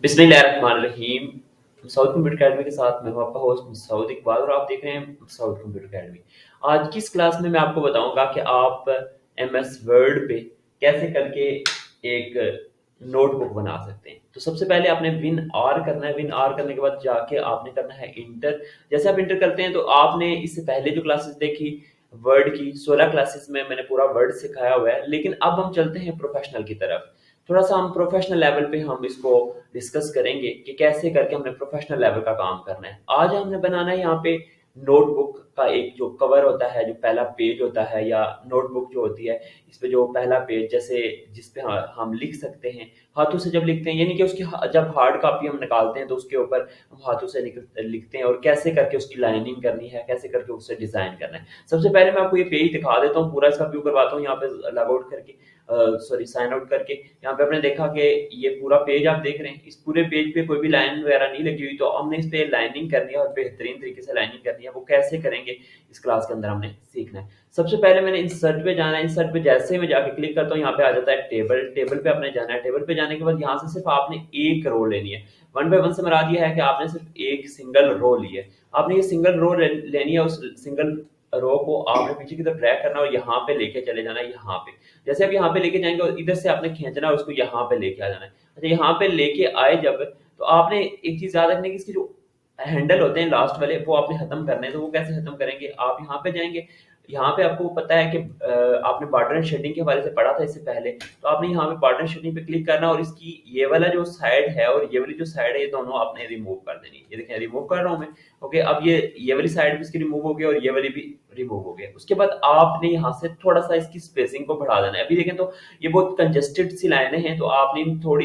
बिस्मिल्लाहिर्रहमानिर्रहीम। South computer academy के साथ मैं हूं आपका होस्ट सऊद इकबाल और आप देख रहे हैं साउथ कंप्यूटर अकेडमी। आज की इस क्लास में मैं आपको बताऊंगा कि आप एमएस वर्ड पे कैसे करके एक नोटबुक बना सकते हैं। तो सबसे पहले आपने विन आर करना है। विन आर करने के बाद जाके आपने करना है इंटर। जैसे आप इंटर करते हैं तो आपने इससे पहले जो क्लासेस देखी वर्ड की 16 क्लासेस में मैंने पूरा वर्ड सिखाया हुआ है, लेकिन अब हम चलते हैं प्रोफेशनल की तरफ। थोड़ा सा हम प्रोफेशनल लेवल पे हम इसको डिस्कस करेंगे कि कैसे करके हमने प्रोफेशनल लेवल का काम करना है। आज हमने बनाना है यहाँ पे नोटबुक का एक जो कवर होता है, जो पहला पेज होता है, या नोटबुक जो होती है इस पे जो पहला पेज जैसे जिस पे हम लिख सकते हैं हाथों से। जब लिखते हैं यानी कि उसकी जब हार्ड कॉपी हम निकालते हैं तो उसके ऊपर हम हाथों से लिखते हैं, और कैसे करके उसकी लाइनिंग करनी है, कैसे करके उसे डिजाइन करना है। सबसे पहले मैं आपको ये पेज दिखा देता हूँ, पूरा इसका व्यू करवाता हूँ यहाँ पे लॉग आउट करके, सॉरी साइन आउट करके। यहाँ पे आपने देखा कि ये पूरा पेज आप देख रहे हैं, इस पूरे पेज पे कोई भी लाइन वगैरह नहीं लगी हुई, तो हमने इस पे लाइनिंग करनी है और बेहतरीन तरीके से लाइनिंग करनी है। वो कैसे करेंगे इस क्लास के अंदर हमने सीखना है। सबसे पहले मैंने इंसर्ट पे जाना है। इंसर्ट पे जैसे ही मैं जाके क्लिक करता हूँ यहाँ पे आ जाता है टेबल। टेबल पे आपने जाना है। टेबल पे जाने के बाद यहाँ से सिर्फ आपने एक रो लेनी है। वन बाय वन से मरा दिया है कि आपने सिर्फ एक सिंगल रो ली है। आपने ये सिंगल रो लेनी है। उस सिंगल रो को आपने पीछे की तरफ ड्रैग करना और यहाँ पे लेके चले जाना है। यहाँ पे जैसे आप यहाँ पे लेके जाएंगे और इधर से आपने खींचना है, उसको यहाँ पे लेके आ जाना है। अच्छा, यहाँ पे लेके आए जब, तो आपने एक चीज याद रखनी है कि इसके जो हैंडल होते हैं लास्ट वाले वो आपने खत्म करने हैं। तो वो कैसे खत्म करेंगे, आप यहाँ पे जाएंगे। यहाँ पे आपको पता है कि आपने बॉर्डर एंड शेडिंग के हवाले से पढ़ा था इससे पहले, तो आपने यहाँ पे बॉर्डर एंड शेडिंग पे क्लिक करना और इसकी ये वाला जो साइड है और ये वाली जो साइड है, ये दोनों आपने रिमूव कर देनी है। ये देखें रिमूव कर रहा हूँ मैं। ओके, अब ये वाली साइड भी इसकी रिमूव हो गई और ये वाली भी रिमूव हो गया। उसके बाद आपने यहाँ से थोड़ा सा इसकी स्पेसिंग को बढ़ा देना है। अभी देखें तो ये बहुत कंजेस्टेड सी लाइनें हैं, तो आपने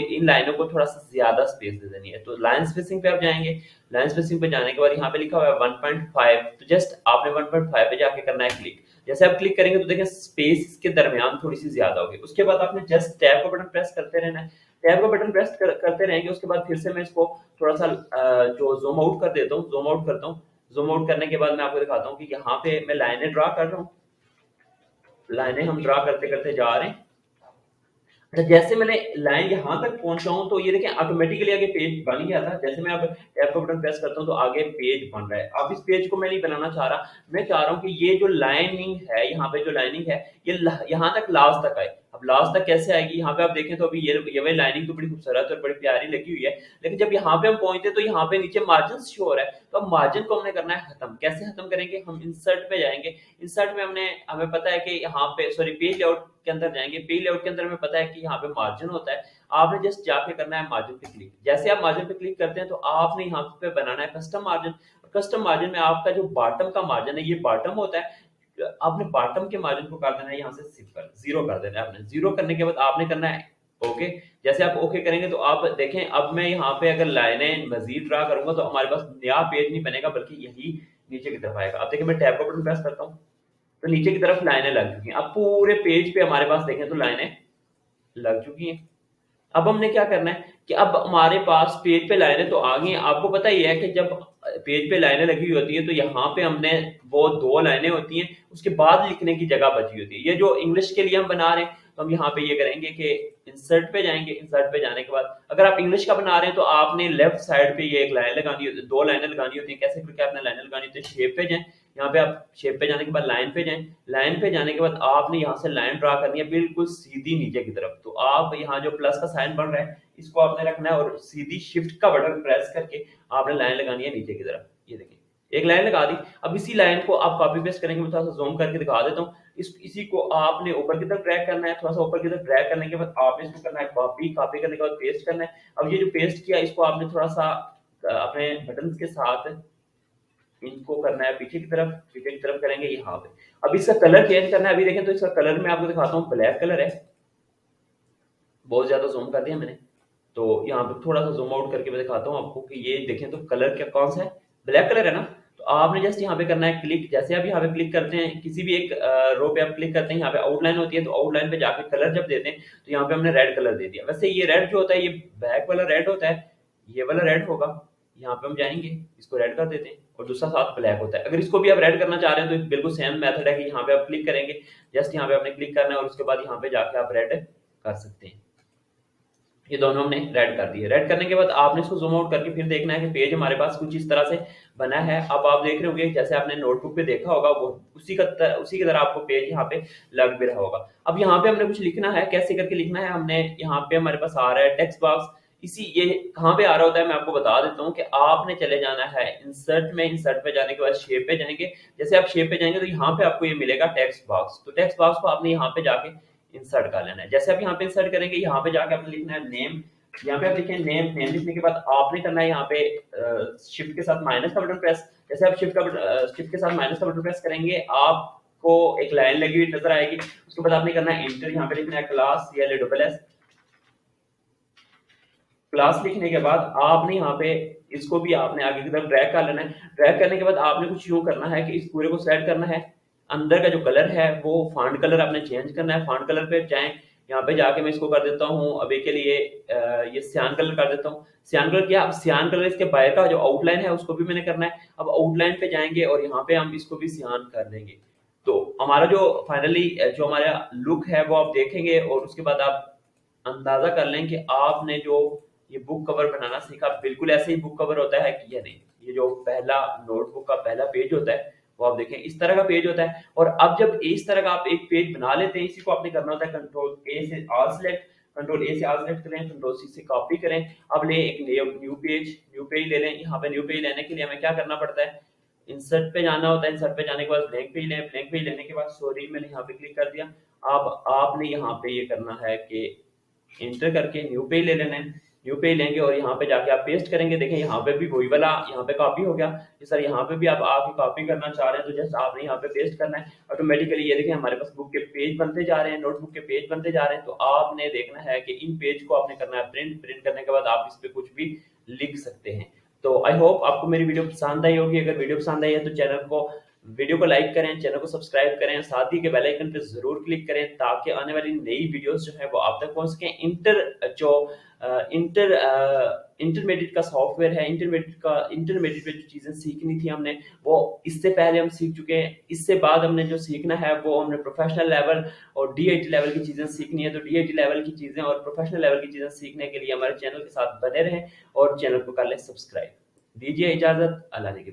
इन लाइनों को थोड़ा सा ज्यादा स्पेस दे देनी है। तो लाइन स्पेसिंग पे आप जाएंगे। लाइन स्पेसिंग पे जाने के बाद यहाँ पे लिखा हुआ है 1.5, तो जस्ट आपने 1.5 पे जाके करना है क्लिक। जैसे आप क्लिक करेंगे तो देखें स्पेस के दरमियान थोड़ी सी ज्यादा होगी। उसके बाद आपने जस्ट टैब का बटन प्रेस करते रहना है। टैब का बटन प्रेस करते रहेंगे। उसके बाद फिर से मैं इसको थोड़ा सा जो जूम आउट कर देता हूँ, जूम आउट करता हूँ। जूम आउट करने के बाद मैं आपको दिखाता हूँ कि यहाँ पे मैं लाइनें ड्रा कर रहा हूँ। लाइनें हम ड्रा करते करते जा रहे हैं। अच्छा, जैसे मैंने लाइन यहाँ तक पहुंचा हूं तो ये देखें ऑटोमेटिकली आगे पेज बन गया था। जैसे मैं अब टैब का बटन प्रेस करता हूं तो आगे पेज बन रहा है। अब इस पेज को मैं नहीं बनाना चाह रहा, मैं चाह रहा हूं कि ये जो लाइनिंग है, यहाँ पे जो लाइनिंग है ये यहाँ तक लास्ट तक आए। अब लास्ट तक कैसे आएगी, यहाँ पे आप देखें तो अभी ये वाली लाइनिंग तो बड़ी खूबसूरत और बड़ी प्यारी लगी हुई है, लेकिन जब यहाँ पे हम पहुंचते तो यहाँ पे नीचे मार्जिन शो हो रहा है। तो अब मार्जिन को हमने करना है खत्म। कैसे खत्म करेंगे, हम इंसर्ट पे जाएंगे। इंसर्ट में हमें पता है कि यहाँ पे सॉरी पेज लेआउट के अंदर जाएंगे। पेज लेआउट के अंदर हमें पता है कि यहाँ पे मार्जिन होता है। आपने जस्ट जाके करना है मार्जिन पे क्लिक। जैसे आप मार्जिन पे क्लिक करते हैं तो आपने यहाँ पे बनाना है कस्टम मार्जिन। कस्टम मार्जिन में आपका जो बॉटम का मार्जिन है, ये बॉटम होता है, आपने बॉटम के मार्जिन को कर देना है यहाँ से सिंपल जीरो कर देना है। आपने जीरो करने के बाद आपने करना है ओके। जैसे आप ओके करेंगे तो आप देखें अब मैं यहाँ पे अगर लाइनें मजीद ड्रा करूंगा तो हमारे पास नया पेज नहीं बनेगा, बल्कि यही नीचे की तरफ आएगा। अब देखिए मैं टैब का बटन प्रेस करता हूँ तो नीचे की तरफ लाइनें लग चुकी हैं। अब पूरे पेज पे हमारे पास देखें तो लाइनें लग चुकी हैं। अब हमने क्या करना है कि अब हमारे पास पेज पे लाइनें तो आ गई हैं। आपको पता ही है कि जब पेज पे लाइनें लगी हुई होती है तो यहाँ पे हमने वो दो लाइनें होती हैं, उसके बाद लिखने की जगह बची होती है। ये जो इंग्लिश के लिए हम बना रहे हैं तो हम यहाँ पे ये करेंगे कि इंसर्ट पे जाएंगे। इंसर्ट पे जाने के बाद अगर आप इंग्लिश का बना रहे हैं तो आपने लेफ्ट साइड पे ये एक लाइन लगानी होती है, दो लाइनें लगानी होती है। कैसे करके आपने लाइनें लगानी होती है, शेप पे जाएं। यहाँ पे आप शेप पे जाने के बाद लाइन पे जाएं। लाइन पे जाने के बाद आपने यहाँ से लाइन ड्रा करनी है बिल्कुल सीधी नीचे की तरफ। तो आप यहाँ जो प्लस का साइन बन रहा है इसको आपने रखना है और सीधी शिफ्ट का बटन प्रेस करके आपने लाइन लगानी है नीचे की तरफ। ये देखिए एक लाइन लगा दी। अब इसी लाइन को आप कॉपी पेस्ट करेंगे। मैं थोड़ा सा जूम करके दिखा देता हूँ। इसी को आपने ऊपर की तरफ ड्रैग करना है। थोड़ा सा ऊपर की तरफ ड्रैग करने के बाद आपने इसको करना है कॉपी। कॉपी करने के बाद पेस्ट करना है। अब ये जो पेस्ट किया इसको आपने थोड़ा सा अपने बटन के साथ इनको करना है पीछे की तरफ। पीछे की तरफ करेंगे यहाँ पे। अब इसका कलर चेंज करना है। अभी देखें तो इसका कलर मैं आपको दिखाता हूँ, ब्लैक कलर है। बहुत ज्यादा जूम कर दिया मैंने, तो यहाँ पे थोड़ा सा जूम आउट करके मैं दिखाता हूँ आपको कि ये देखें तो कलर क्या कौन सा है, ब्लैक कलर है ना। तो आपने जस्ट यहाँ पे करना है क्लिक। जैसे आप यहाँ पे क्लिक करते हैं किसी भी एक रो पे आप क्लिक करते हैं, यहाँ पे आउटलाइन होती है, तो आउटलाइन पे जाके कलर जब देते हैं तो यहाँ पे हमने रेड कलर दे दिया। वैसे ये रेड जो होता है ये बैक वाला रेड होता है, ये वाला रेड होगा। यहाँ पे हम जाएंगे, इसको रेड कर देते हैं, और दूसरा साथ ब्लैक होता है। अगर इसको भी आप रेड करना चाह रहे हैं तो बिल्कुल सेम मेथड है कि यहाँ पे आप क्लिक करेंगे, जस्ट यहाँ पे आपने क्लिक करना है और उसके बाद यहाँ पे जाके आप रेड कर सकते हैं। ये दोनों हमने रेड कर दिए। रेड करने के बाद आपने इसको जूम आउट करके फिर देखना है कि पेज हमारे पास कुछ इस तरह से बना है। अब आप देख रहे होंगे जैसे आपने नोटबुक पे देखा होगा वो उसी की तरह आपको पेज यहाँ पे लग भी रहा होगा। अब यहाँ पे हमने कुछ लिखना है, कैसे करके लिखना है, हमने यहाँ पे हमारे पास आ रहा है टेक्स्ट बॉक्स। इसी ये कहाँ पे आ रहा होता है मैं आपको बता देता हूँ कि आपने चले जाना है इंसर्ट में। इंसर्ट पे जाने के बाद शेप पे जाएंगे। जैसे आप शेप पे जाएंगे तो यहाँ पे आपको ये मिलेगा टेक्स्ट बॉक्स। तो टेक्स्ट बॉक्स को आपने यहाँ पे जाके इंसर्ट कर लेना है। जैसे आप यहाँ पे इंसर्ट करेंगे, यहाँ पे जाके आपने लिखना है नेम। यहाँ पे आप लिखें नेम। नेम लिखने के बाद आपने करना है यहाँ पे शिफ्ट के साथ माइनस का बटन प्रेस। जैसे आप शिफ्ट के साथ माइनस का बटन प्रेस करेंगे, आपको एक लाइन लगी हुई नजर आएगी। उसके बाद आपने करना है इंटर। यहाँ पे लिखना है क्लास CLASS। क्लास लिखने के बाद आपने यहाँ पे इसको भी आपने आगे की तरफ ड्रैग कर लेना है। ड्रैग करने के बाद आपने कुछ यूं करना है कि इस पूरे को सेलेक्ट करना है। अंदर का जो कलर है वो फॉन्ट कलर आपने चेंज करना है। फॉन्ट कलर पे जाएं, यहाँ पे जाके मैं इसको कर देता हूँ अभी के लिए ये सियान कलर कर देता हूँ। सियान कलर क्या, अब सियान कलर इसके बाहर का जो आउटलाइन है उसको भी मैंने करना है। अब आउटलाइन पे जाएंगे और यहाँ पे हम इसको भी सियान कर देंगे। तो हमारा जो फाइनली जो हमारा लुक है वो आप देखेंगे और उसके बाद आप अंदाजा कर लें कि आपने जो ये बुक कवर बनाना सीखा बिल्कुल ऐसे ही बुक कवर होता है कि या नहीं। ये जो पहला नोटबुक का पहला पेज होता है वो आप देखें इस तरह का पेज होता है। और अब जब इस तरह का आप एक पेज बना लेते हैं, इसी को आपने करना होता है कंट्रोल ए से ऑल सेलेक्ट करें, कंट्रोल सी से कॉपी करें। अब ले एक न्यू पेज ले लें। यहाँ पे न्यू पेज लेने के लिए हमें क्या करना पड़ता है, इंसर्ट पे जाना होता है। इंसर्ट पे जाने के बाद ब्लैंक पेज लें। ब्लैंक पेज लेने के बाद सॉरी मैंने यहाँ पे क्लिक कर दिया। अब आपने यहाँ पे ये करना है कि इंटर करके न्यू पेज ले लेना है। न्यू पेज लेंगे और यहाँ पे जाके आप पेस्ट करेंगे। देखें यहाँ पे भी वही वाला यहाँ पे कॉपी हो गया। कि सर यहाँ पे भी आप आके कॉपी करना चाह रहे हैं तो जस्ट आपने यहाँ पे पेस्ट करना है। ऑटोमेटिकली ये देखें हमारे पास बुक के पेज बनते जा रहे हैं, नोटबुक के पेज बनते जा रहे हैं। तो आपने देखना है कि इन पेज को आपने करना है प्रिंट। प्रिंट करने के बाद आप इस पे कुछ भी लिख सकते हैं। तो आई होप आपको मेरी वीडियो पसंद आई होगी। अगर वीडियो पसंद आई है तो वीडियो को लाइक करें, चैनल को सब्सक्राइब करें, साथ ही के बेल आइकन पे जरूर क्लिक करें ताकि आने वाली नई वीडियोस जो है वो आप तक पहुंच सकें। इंटर इंटरमीडिएट का सॉफ्टवेयर है, इंटरमीडिएट में जो चीजें सीखनी थी हमने वो इससे पहले हम सीख चुके हैं। इससे बाद हमने जो सीखना है वो हमने प्रोफेशनल लेवल और DIT लेवल की चीजें सीखनी है। तो DIT लेवल की चीजें और प्रोफेशनल लेवल की चीजें सीखने के लिए हमारे चैनल के साथ बने रहें और चैनल को कर लें सब्सक्राइब। दीजिए इजाजत, अल्लाह ने के